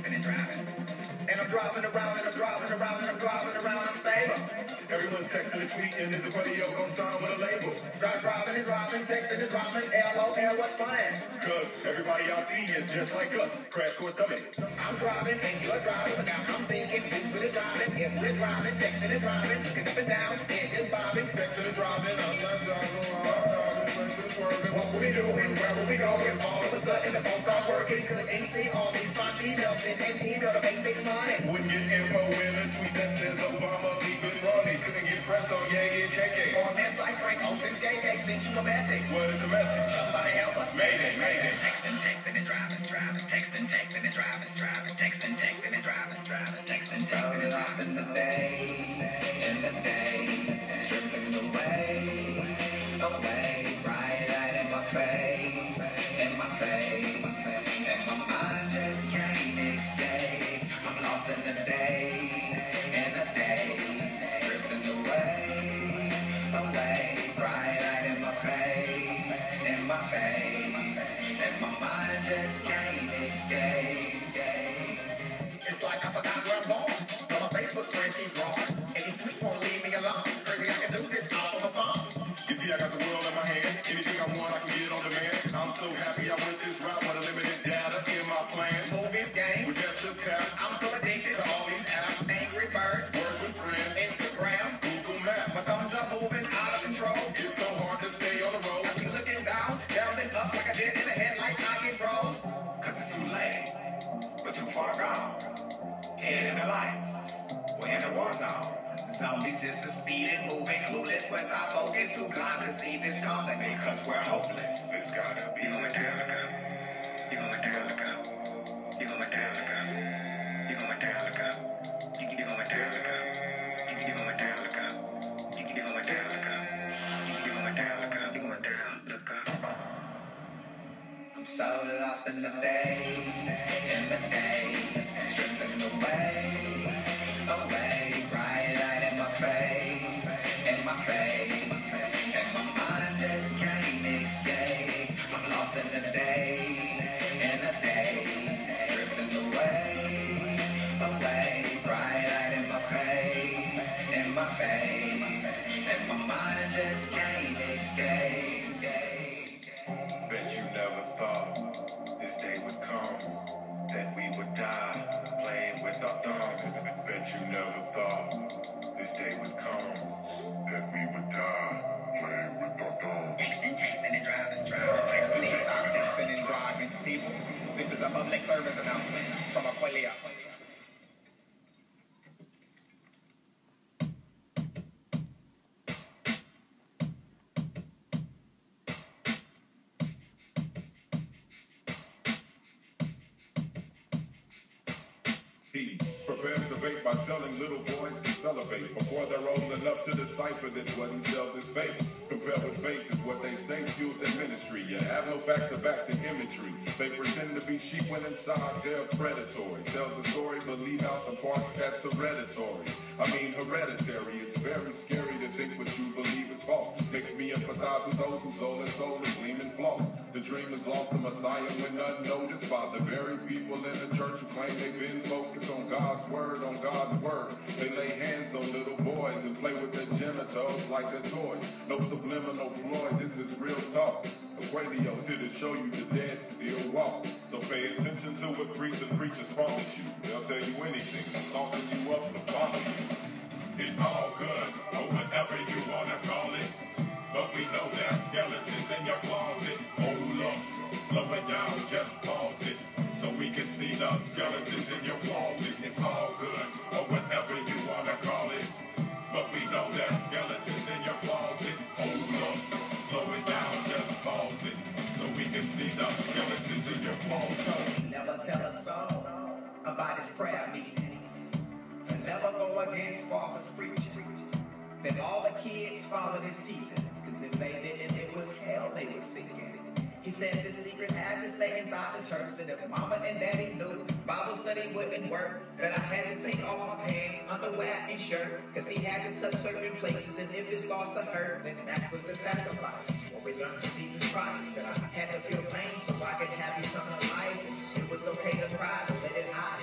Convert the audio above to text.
texting and driving. And I'm driving around and I'm driving around and I'm driving around, I'm stable. Everyone texting and tweeting, is a radio gon' sign with a label. Driving and driving, texting and driving, LOL, what's funny? Cause everybody y'all see is just like us, crash course dummy. I'm driving and you're driving, but now I'm thinking who's really driving? If we're driving, texting and driving, looking up and down, and just bobbing. Texting and driving, I'm not driving, I'm driving, places swerving. What will we doing? Where will we go? If all of a sudden the phone start working, couldn't see all these fine females send an email to make big money. Wouldn't get info in a tweet that says Obama leaving Ronnie. Couldn't get press on yeah, KK. Or mess like Frank Ocean KK sent you a message. What is the message? Somebody help us. Mayday, mayday. Texting and driving, texting and driving, texting and driving, texting and driving. Lost in the days, drifting away, bright light in my face, and my mind just can't escape. I'm lost in the days, drifting away, bright light in my face, and my mind just can't escape. It's like I forgot where I'm going, but my Facebook friends keep growing, and these tweets won't leave me alone. It's crazy I can do this all on my phone. You see, I got the world in my hand. Anything I want, I can get on demand. I'm so happy I went this route with unlimited data in my plan. Movies, games, with just a tap. I'm so addicted to all these apps. Angry Birds, words with friends, Instagram, Google Maps. My thumbs are moving out of control. It's so hard to stay on the road. I keep looking down and up like I did in the headlights. I get froze. Cause it's too late, but too far gone. In the lights, we're in the war zone. Zombies just the speed and moving, clueless with our focus, too blind to see this coming because we're hopeless. It's gotta be Metallica. You go Metallica. You go Metallica. You go Metallica. You go Metallica. You go Metallica. You go Metallica. You go Metallica. You go Metallica. I'm so lost in the days, drifting away, bright light in my face, and my mind just can't escape. I'm lost in the days, drifting away, bright light in my face, and my mind just can't escape. Bet you never thought this day would come, that we would die playing with our thumbs. Bet you never thought this day would come, that we would die playing with our thumbs. Texting and driving. Please stop texting and driving, people. This is a public service announcement from Aqualia. He prepares the bait by telling little boys to celebrate before they're old enough to decipher that what he sells is fake. Compared with faith is what they say fuels their ministry. You have no facts to back the imagery. They pretend to be sheep when inside they're predatory. Tells a story, but leave out the parts that's hereditary. I mean hereditary. It's very scary to think what you believe is false. Makes me empathize with those who sold their soul and gleam and floss. The dream is lost, the Messiah went unnoticed by the very people in the church who claim they've been focused on God's word, They lay hands on little boys and play with their genitals like they're toys. No subliminal ploy, this is real talk. Aquarios here to show you the dead still walk. So pay attention to what priests and preachers promise you. They'll tell you anything to soften you up to follow you. It's all good, or whatever you wanna call it. But we know there are skeletons in your closet. Hold up, slow it down, just pause it. So we can see the skeletons in your closet. It's all good, or whatever you wanna call it. But we know there are skeletons in your closet. Hold up, slow it down, just pause it. So we can see the skeletons in your closet. Never tell a soul about his prayer meetings. To never go against father's preaching. Then all the kids followed his teachings. Cause if they didn't, it was hell they were seeking. He said this secret had to stay inside the church. That if mama and daddy knew Bible study wouldn't work, that I had to take off my pants, underwear, and shirt. Cause he had to touch certain places, and if it starts to hurt, then that was the sacrifice. What we learned from Jesus Christ, that I had to feel pain so I could have eternal life. And it was okay to cry, to let it hide.